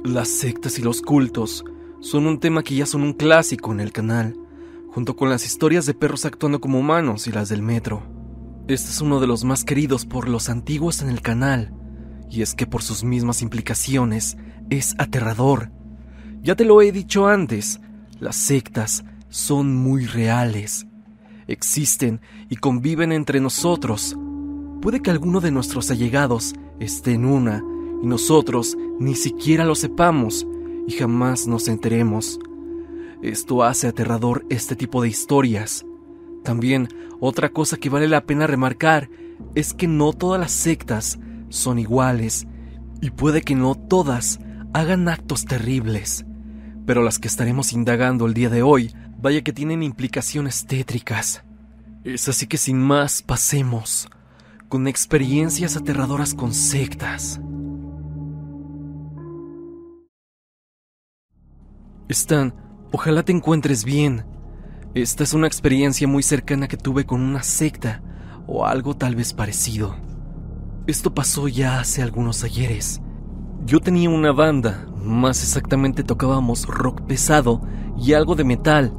Las sectas y los cultos son un tema que ya son un clásico en el canal, junto con las historias de perros actuando como humanos y las del metro. Este es uno de los más queridos por los antiguos en el canal, y es que por sus mismas implicaciones es aterrador. Ya te lo he dicho antes, las sectas son muy reales. Existen y conviven entre nosotros. Puede que alguno de nuestros allegados esté en una y nosotros ni siquiera lo sepamos y jamás nos enteremos. Esto hace aterrador este tipo de historias. También, otra cosa que vale la pena remarcar es que no todas las sectas son iguales y puede que no todas hagan actos terribles, pero las que estaremos indagando el día de hoy, vaya que tienen implicaciones tétricas. Es así que sin más, pasemos con experiencias aterradoras con sectas. Stan, ojalá te encuentres bien. Esta es una experiencia muy cercana que tuve con una secta, o algo tal vez parecido. Esto pasó ya hace algunos ayeres. Yo tenía una banda, más exactamente tocábamos rock pesado y algo de metal.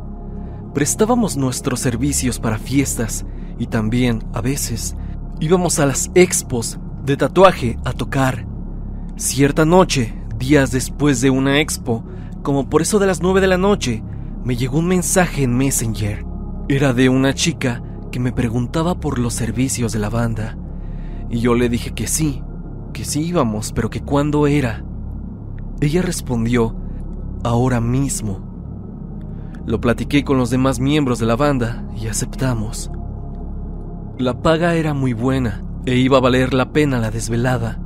Prestábamos nuestros servicios para fiestas y también, a veces, íbamos a las expos de tatuaje a tocar. Cierta noche, días después de una expo, como por eso de las 9 de la noche, me llegó un mensaje en Messenger. Era de una chica que me preguntaba por los servicios de la banda. Y yo le dije que sí íbamos, pero que cuándo era. Ella respondió, ahora mismo. Lo platiqué con los demás miembros de la banda y aceptamos. La paga era muy buena e iba a valer la pena la desvelada.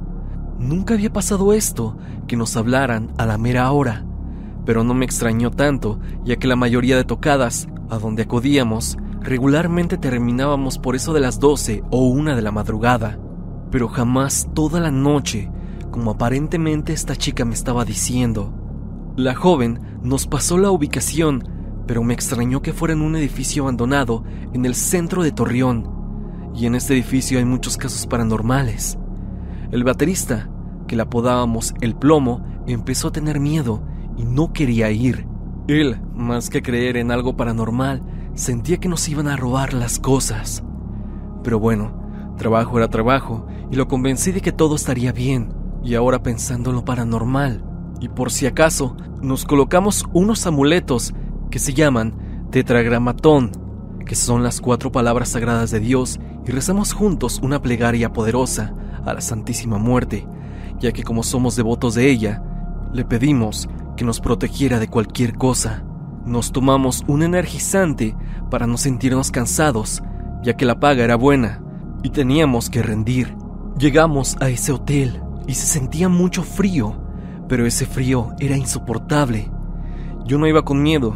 Nunca había pasado esto, que nos hablaran a la mera hora. Pero no me extrañó tanto, ya que la mayoría de tocadas, a donde acudíamos, regularmente terminábamos por eso de las 12 o 1 de la madrugada. Pero jamás toda la noche, como aparentemente esta chica me estaba diciendo. La joven nos pasó la ubicación, pero me extrañó que fuera en un edificio abandonado en el centro de Torreón. Y en este edificio hay muchos casos paranormales. El baterista, que le apodábamos El Plomo, empezó a tener miedo y no quería ir. Él, más que creer en algo paranormal, sentía que nos iban a robar las cosas. Pero bueno, trabajo era trabajo y lo convencí de que todo estaría bien. Y ahora pensando en lo paranormal, y por si acaso, nos colocamos unos amuletos que se llaman tetragramatón, que son las 4 palabras sagradas de Dios, y rezamos juntos una plegaria poderosa a la Santísima Muerte, ya que como somos devotos de ella, le pedimos que nos protegiera de cualquier cosa. Nos tomamos un energizante para no sentirnos cansados, ya que la paga era buena y teníamos que rendir. Llegamos a ese hotel y se sentía mucho frío, pero ese frío era insoportable. Yo no iba con miedo.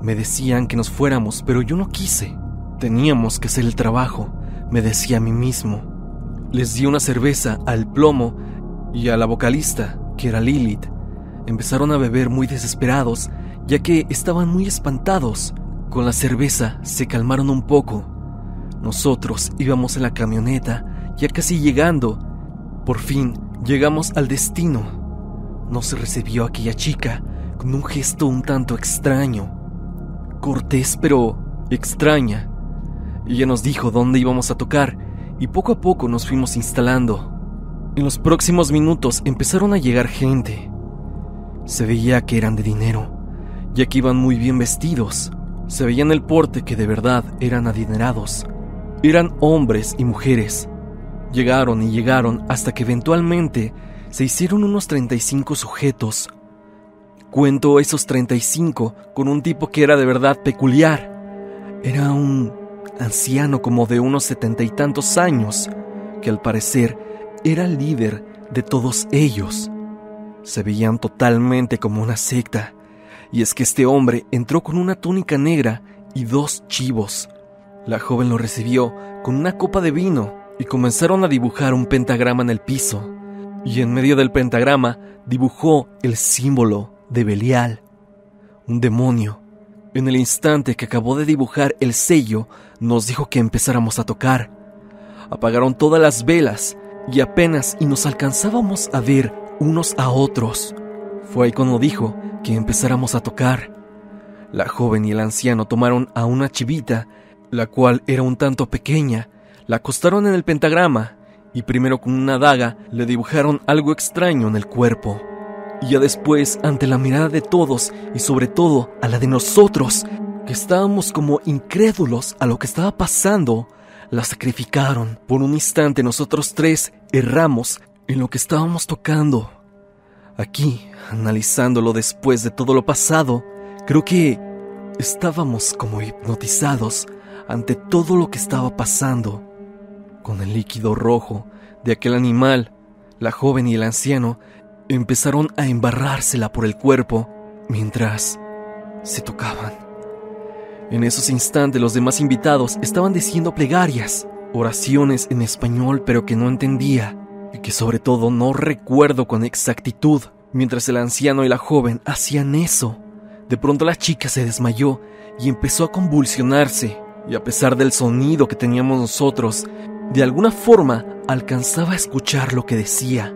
Me decían que nos fuéramos, pero yo no quise. Teníamos que hacer el trabajo, me decía a mí mismo. Les di una cerveza al Plomo y a la vocalista, que era Lilith. Empezaron a beber muy desesperados, ya que estaban muy espantados. Con la cerveza se calmaron un poco. Nosotros íbamos en la camioneta, ya casi llegando. Por fin llegamos al destino. Nos recibió aquella chica con un gesto un tanto extraño. Cortés, pero extraña. Ella nos dijo dónde íbamos a tocar y poco a poco nos fuimos instalando. En los próximos minutos empezaron a llegar gente. Se veía que eran de dinero, ya que iban muy bien vestidos. Se veía en el porte que de verdad eran adinerados. Eran hombres y mujeres. Llegaron y llegaron hasta que eventualmente se hicieron unos 35 sujetos. Cuento esos 35 con un tipo que era de verdad peculiar. Era un anciano como de unos 70 y tantos años, que al parecer era el líder de todos ellos. Se veían totalmente como una secta, y es que este hombre entró con una túnica negra y 2 chivos. La joven lo recibió con una copa de vino y comenzaron a dibujar un pentagrama en el piso, y en medio del pentagrama dibujó el símbolo de Belial, un demonio. En el instante que acabó de dibujar el sello, nos dijo que empezáramos a tocar. Apagaron todas las velas y apenas nos alcanzábamos a ver unos a otros. Fue ahí cuando dijo que empezáramos a tocar. La joven y el anciano tomaron a una chivita, la cual era un tanto pequeña, la acostaron en el pentagrama y primero con una daga le dibujaron algo extraño en el cuerpo. Y ya después, ante la mirada de todos y sobre todo a la de nosotros, que estábamos como incrédulos a lo que estaba pasando, la sacrificaron. Por un instante nosotros tres erramos en lo que estábamos tocando. Aquí, analizándolo después de todo lo pasado, creo que estábamos como hipnotizados ante todo lo que estaba pasando. Con el líquido rojo de aquel animal, la joven y el anciano empezaron a embarrársela por el cuerpo mientras se tocaban. En esos instantes los demás invitados estaban diciendo plegarias, oraciones en español pero que no entendía y que sobre todo no recuerdo con exactitud. Mientras el anciano y la joven hacían eso, de pronto la chica se desmayó y empezó a convulsionarse, y a pesar del sonido que teníamos nosotros, de alguna forma alcanzaba a escuchar lo que decía.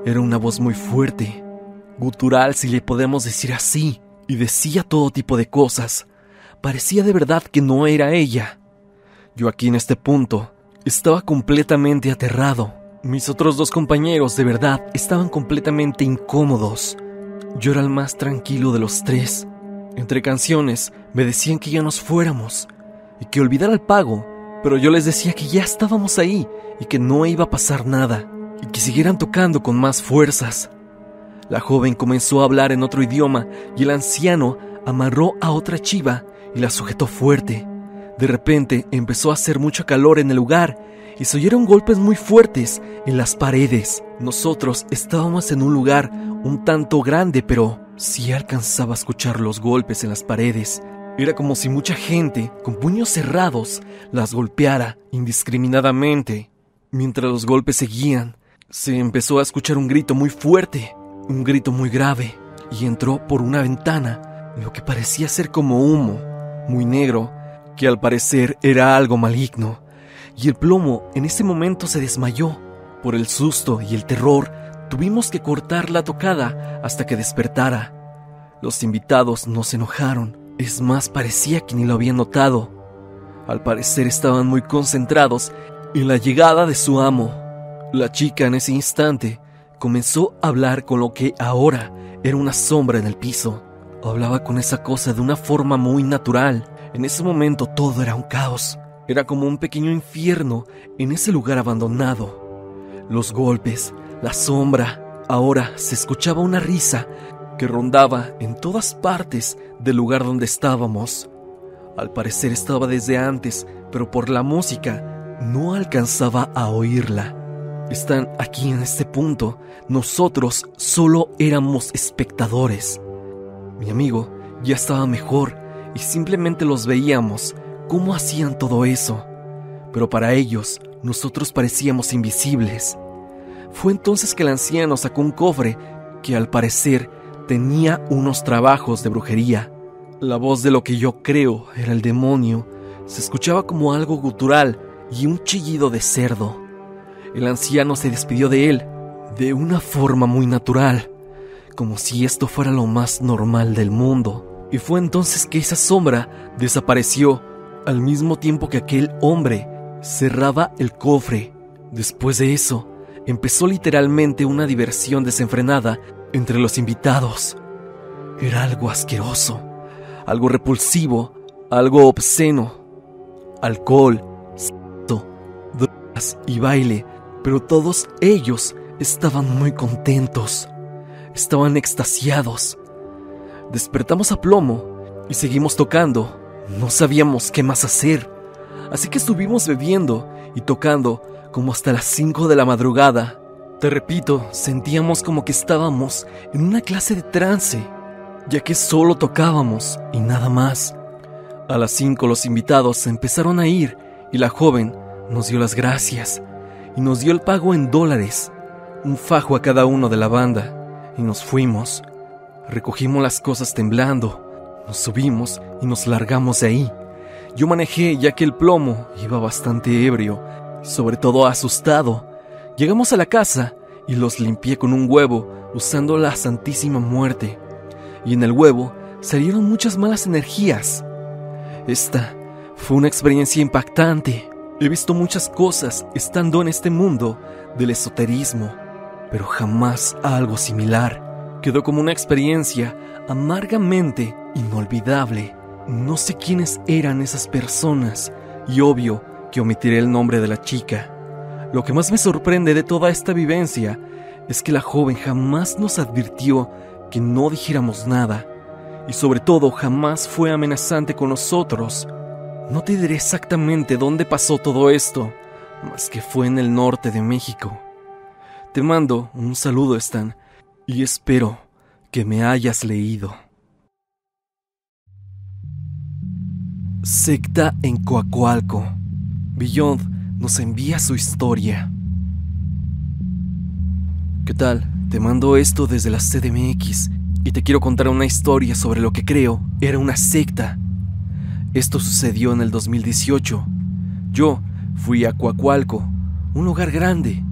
Era una voz muy fuerte, gutural si le podemos decir así, y decía todo tipo de cosas. Parecía de verdad que no era ella. Yo aquí en este punto estaba completamente aterrado. Mis otros dos compañeros de verdad estaban completamente incómodos. Yo era el más tranquilo de los tres. Entre canciones me decían que ya nos fuéramos y que olvidara el pago, pero yo les decía que ya estábamos ahí y que no iba a pasar nada y que siguieran tocando con más fuerzas. La joven comenzó a hablar en otro idioma y el anciano amarró a otra chiva y la sujetó fuerte. De repente empezó a hacer mucho calor en el lugar y se oyeron golpes muy fuertes en las paredes. Nosotros estábamos en un lugar un tanto grande, pero sí alcanzaba a escuchar los golpes en las paredes. Era como si mucha gente, con puños cerrados, las golpeara indiscriminadamente. Mientras los golpes seguían, se empezó a escuchar un grito muy fuerte, un grito muy grave, y entró por una ventana lo que parecía ser como humo, muy negro, que al parecer era algo maligno. Y el plomo en ese momento se desmayó. Por el susto y el terror, tuvimos que cortar la tocada hasta que despertara. Los invitados no se enojaron, es más, parecía que ni lo habían notado. Al parecer estaban muy concentrados en la llegada de su amo. La chica en ese instante comenzó a hablar con lo que ahora era una sombra en el piso. Hablaba con esa cosa de una forma muy natural. En ese momento todo era un caos. Era como un pequeño infierno en ese lugar abandonado. Los golpes, la sombra. Ahora se escuchaba una risa que rondaba en todas partes del lugar donde estábamos. Al parecer estaba desde antes, pero por la música no alcanzaba a oírla. Están aquí en este punto. Nosotros solo éramos espectadores. Mi amigo ya estaba mejor y simplemente los veíamos cómo hacían todo eso, pero para ellos, nosotros parecíamos invisibles. Fue entonces que el anciano sacó un cofre que al parecer tenía unos trabajos de brujería. La voz de lo que yo creo era el demonio se escuchaba como algo gutural y un chillido de cerdo. El anciano se despidió de él de una forma muy natural, como si esto fuera lo más normal del mundo. Y fue entonces que esa sombra desapareció al mismo tiempo que aquel hombre cerraba el cofre. Después de eso, empezó literalmente una diversión desenfrenada entre los invitados. Era algo asqueroso, algo repulsivo, algo obsceno. Alcohol, sexo, drogas y baile, pero todos ellos estaban muy contentos. Estaban extasiados. Despertamos a plomo y seguimos tocando. No sabíamos qué más hacer, así que estuvimos bebiendo y tocando como hasta las 5 de la madrugada. Te repito, sentíamos como que estábamos en una clase de trance, ya que solo tocábamos y nada más. A las 5 los invitados se empezaron a ir y la joven nos dio las gracias y nos dio el pago en $, un fajo a cada uno de la banda, y nos fuimos. Recogimos las cosas temblando. Nos subimos y nos largamos de ahí. Yo manejé ya que el plomo iba bastante ebrio, sobre todo asustado. Llegamos a la casa y los limpié con un huevo usando la Santísima Muerte. Y en el huevo salieron muchas malas energías. Esta fue una experiencia impactante. He visto muchas cosas estando en este mundo del esoterismo, pero jamás algo similar. Quedó como una experiencia amargamente inolvidable. No sé quiénes eran esas personas y obvio que omitiré el nombre de la chica. Lo que más me sorprende de toda esta vivencia es que la joven jamás nos advirtió que no dijéramos nada y sobre todo jamás fue amenazante con nosotros. No te diré exactamente dónde pasó todo esto, más que fue en el norte de México. Te mando un saludo, Stan, y espero que me hayas leído. Secta en Coacoalco. Beyond nos envía su historia. ¿Qué tal? Te mando esto desde la CDMX y te quiero contar una historia sobre lo que creo era una secta. Esto sucedió en el 2018. Yo fui a Coacoalco, un lugar grande,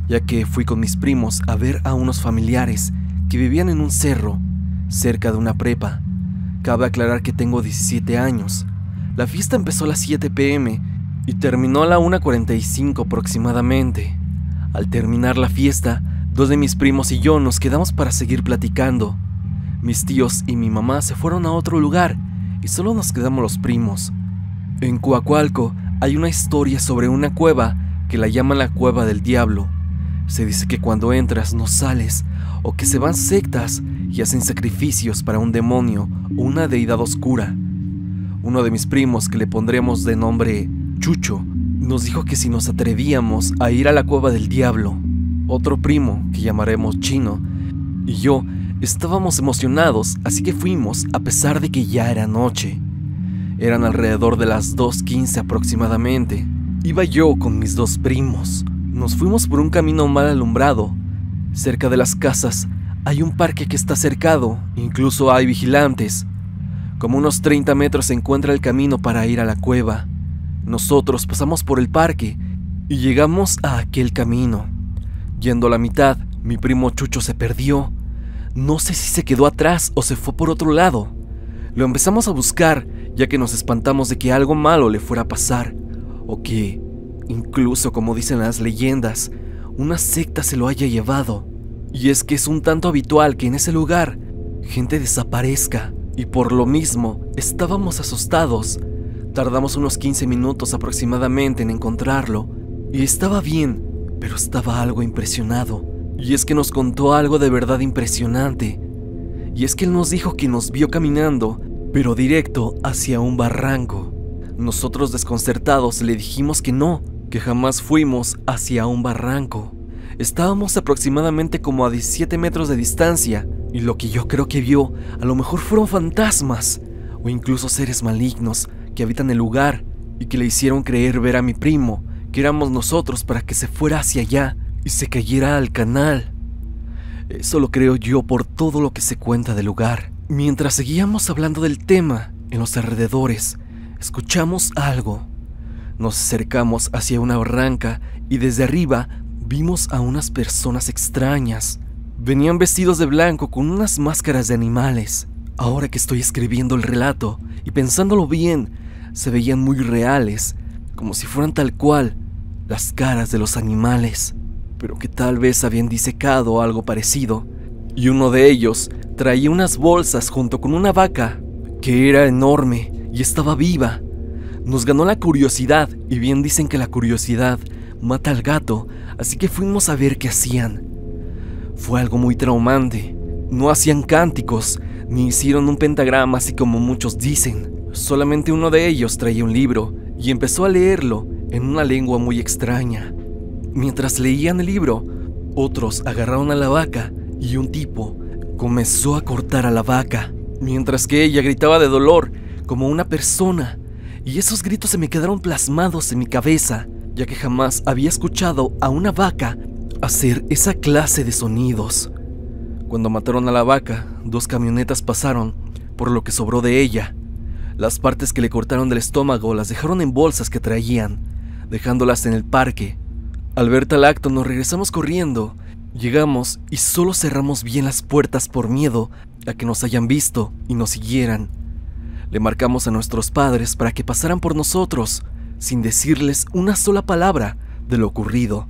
ya que fui con mis primos a ver a unos familiares que vivían en un cerro, cerca de una prepa. Cabe aclarar que tengo 17 años. La fiesta empezó a las 7 p.m. y terminó a la 1:45 aproximadamente. Al terminar la fiesta, 2 de mis primos y yo nos quedamos para seguir platicando. Mis tíos y mi mamá se fueron a otro lugar y solo nos quedamos los primos. En Coacoalco hay una historia sobre una cueva que la llaman la Cueva del Diablo. Se dice que cuando entras no sales, o que se van sectas y hacen sacrificios para un demonio o una deidad oscura. Uno de mis primos, que le pondremos de nombre Chucho, nos dijo que si nos atrevíamos a ir a la Cueva del Diablo. Otro primo, que llamaremos Chino, y yo estábamos emocionados, así que fuimos a pesar de que ya era noche. Eran alrededor de las 2:15 aproximadamente. Iba yo con mis 2 primos. Nos fuimos por un camino mal alumbrado. Cerca de las casas hay un parque que está cercado, incluso hay vigilantes. Como unos 30 metros se encuentra el camino para ir a la cueva. Nosotros pasamos por el parque y llegamos a aquel camino. Yendo a la mitad, mi primo Chucho se perdió. No sé si se quedó atrás o se fue por otro lado. Lo empezamos a buscar, ya que nos espantamos de que algo malo le fuera a pasar, o que, incluso como dicen las leyendas, una secta se lo haya llevado. Y es que es un tanto habitual que en ese lugar gente desaparezca, y por lo mismo estábamos asustados. Tardamos unos 15 minutos aproximadamente en encontrarlo, y estaba bien, pero estaba algo impresionado. Y es que nos contó algo de verdad impresionante. Y es que él nos dijo que nos vio caminando, pero directo hacia un barranco. Nosotros, desconcertados, le dijimos que no, que jamás fuimos hacia un barranco. Estábamos aproximadamente como a 17 metros de distancia, y lo que yo creo que vio a lo mejor fueron fantasmas, o incluso seres malignos que habitan el lugar, y que le hicieron creer ver a mi primo que éramos nosotros para que se fuera hacia allá y se cayera al canal. Eso lo creo yo por todo lo que se cuenta del lugar. Mientras seguíamos hablando del tema en los alrededores, escuchamos algo. Nos acercamos hacia una barranca y desde arriba vimos a unas personas extrañas. Venían vestidos de blanco con unas máscaras de animales. Ahora que estoy escribiendo el relato y pensándolo bien, se veían muy reales, como si fueran tal cual las caras de los animales, pero que tal vez habían disecado o algo parecido. Y uno de ellos traía unas bolsas junto con una vaca que era enorme y estaba viva. Nos ganó la curiosidad, y bien dicen que la curiosidad mata al gato, así que fuimos a ver qué hacían. Fue algo muy traumante. No hacían cánticos, ni hicieron un pentagrama así como muchos dicen. Solamente uno de ellos traía un libro y empezó a leerlo en una lengua muy extraña. Mientras leían el libro, otros agarraron a la vaca y un tipo comenzó a cortar a la vaca, mientras que ella gritaba de dolor como una persona. Y esos gritos se me quedaron plasmados en mi cabeza, ya que jamás había escuchado a una vaca hacer esa clase de sonidos. Cuando mataron a la vaca, 2 camionetas pasaron por lo que sobró de ella. Las partes que le cortaron del estómago las dejaron en bolsas que traían, dejándolas en el parque. Al ver tal acto nos regresamos corriendo Llegamos y solo cerramos bien las puertas por miedo a que nos hayan visto y nos siguieran. Le marcamos a nuestros padres para que pasaran por nosotros, sin decirles una sola palabra de lo ocurrido.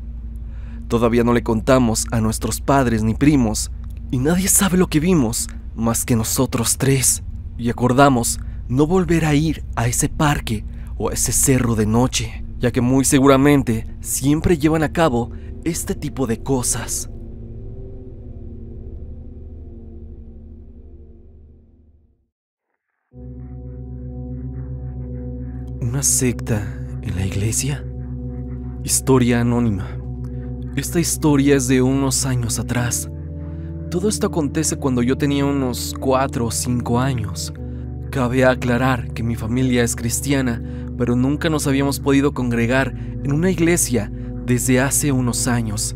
Todavía no le contamos a nuestros padres ni primos, y nadie sabe lo que vimos más que nosotros tres, y acordamos no volver a ir a ese parque o a ese cerro de noche, ya que muy seguramente siempre llevan a cabo este tipo de cosas. ¿Una secta en la iglesia? Historia anónima. Esta historia es de unos años atrás. Todo esto acontece cuando yo tenía unos 4 o 5 años. Cabe aclarar que mi familia es cristiana, pero nunca nos habíamos podido congregar en una iglesia desde hace unos años.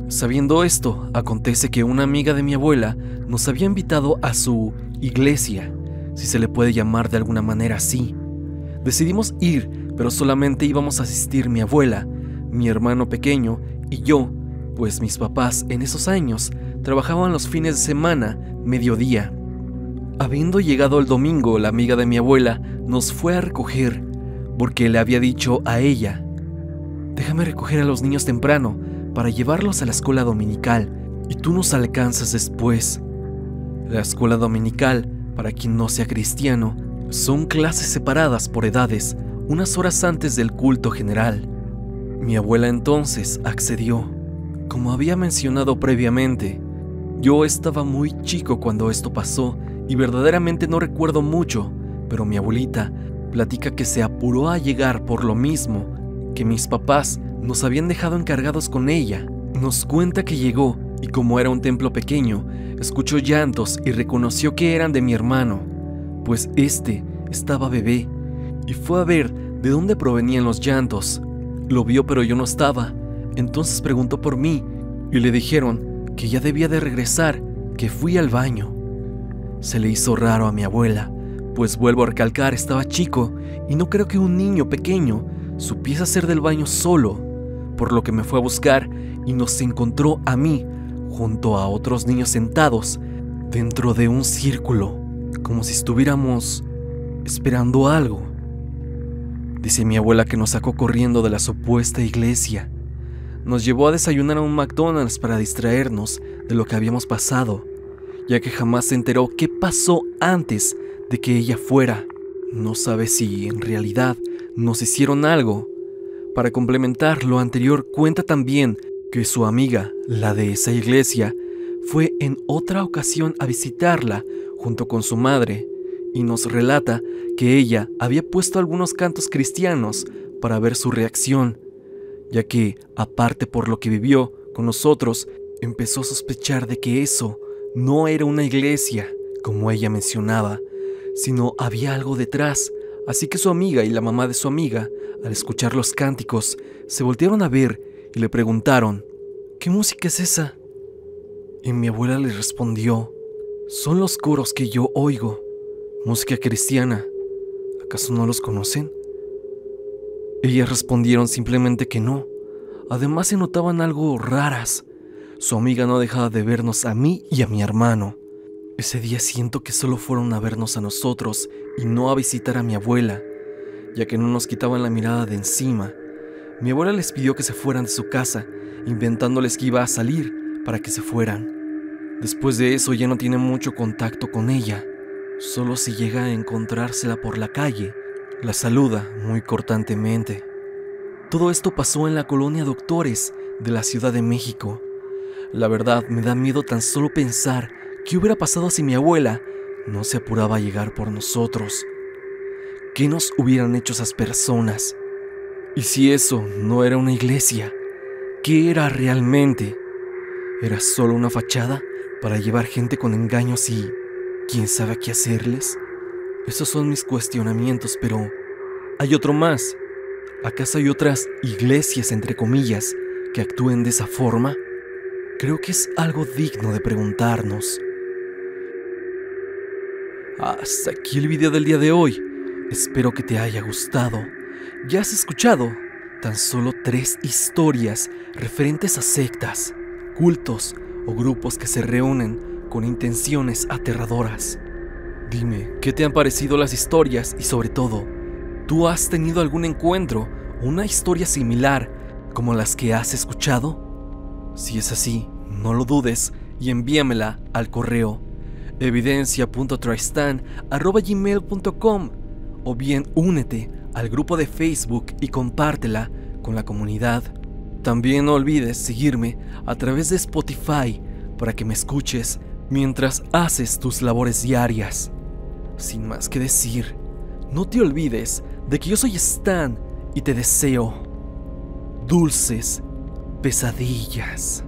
Sabiendo esto, acontece que una amiga de mi abuela nos había invitado a su iglesia, si se le puede llamar de alguna manera así. Decidimos ir, pero solamente íbamos a asistir mi abuela, mi hermano pequeño y yo, pues mis papás en esos años trabajaban los fines de semana, mediodía. Habiendo llegado el domingo, la amiga de mi abuela nos fue a recoger, porque le había dicho a ella: déjame recoger a los niños temprano para llevarlos a la escuela dominical y tú nos alcanzas después. La escuela dominical, para quien no sea cristiano, son clases separadas por edades, unas horas antes del culto general. Mi abuela entonces accedió. Como había mencionado previamente, yo estaba muy chico cuando esto pasó y verdaderamente no recuerdo mucho, pero mi abuelita platica que se apuró a llegar por lo mismo, que mis papás nos habían dejado encargados con ella. Nos cuenta que llegó y como era un templo pequeño, escuchó llantos y reconoció que eran de mi hermano, pues este estaba bebé, y fue a ver de dónde provenían los llantos. Lo vio pero yo no estaba, entonces preguntó por mí y le dijeron que ya debía de regresar, que fui al baño. Se le hizo raro a mi abuela, pues vuelvo a recalcar, estaba chico y no creo que un niño pequeño supiese hacer del baño solo, por lo que me fue a buscar y nos encontró a mí junto a otros niños sentados dentro de un círculo, como si estuviéramos esperando algo. Dice mi abuela que nos sacó corriendo de la supuesta iglesia. Nos llevó a desayunar a un McDonald's para distraernos de lo que habíamos pasado, ya que jamás se enteró qué pasó antes de que ella fuera. No sabe si en realidad nos hicieron algo. Para complementar lo anterior, cuenta también que su amiga, la de esa iglesia, fue en otra ocasión a visitarla junto con su madre y nos relata que ella había puesto algunos cantos cristianos para ver su reacción, ya que, aparte por lo que vivió con nosotros, empezó a sospechar de que eso no era una iglesia, como ella mencionaba, sino había algo detrás. Así que su amiga y la mamá de su amiga, al escuchar los cánticos, se voltearon a ver y le preguntaron: ¿qué música es esa? Y mi abuela les respondió: son los coros que yo oigo, música cristiana. ¿Acaso no los conocen? Ellas respondieron simplemente que no. Además se notaban algo raras. Su amiga no dejaba de vernos a mí y a mi hermano. Ese día siento que solo fueron a vernos a nosotros y no a visitar a mi abuela, ya que no nos quitaban la mirada de encima. Mi abuela les pidió que se fueran de su casa, inventándoles que iba a salir para que se fueran. Después de eso ya no tiene mucho contacto con ella. Solo si llega a encontrársela por la calle, la saluda muy cortantemente. Todo esto pasó en la colonia Doctores de la Ciudad de México. La verdad me da miedo tan solo pensar qué hubiera pasado si mi abuela no se apuraba a llegar por nosotros. ¿Qué nos hubieran hecho esas personas? Y si eso no era una iglesia, ¿qué era realmente? ¿Era solo una fachada para llevar gente con engaños y quién sabe qué hacerles? Esos son mis cuestionamientos, pero hay otro más. ¿Acaso hay otras iglesias, entre comillas, que actúen de esa forma? Creo que es algo digno de preguntarnos. Hasta aquí el video del día de hoy. Espero que te haya gustado. Ya has escuchado tan solo 3 historias referentes a sectas. cultos o grupos que se reúnen con intenciones aterradoras. Dime, ¿qué te han parecido las historias? Y sobre todo, ¿tú has tenido algún encuentro o una historia similar como las que has escuchado? Si es así, no lo dudes y envíamela al correo evidencia.tristan@gmail.com o bien únete al grupo de Facebook y compártela con la comunidad. También no olvides seguirme a través de Spotify para que me escuches mientras haces tus labores diarias. Sin más que decir, no te olvides de que yo soy Stan y te deseo dulces pesadillas.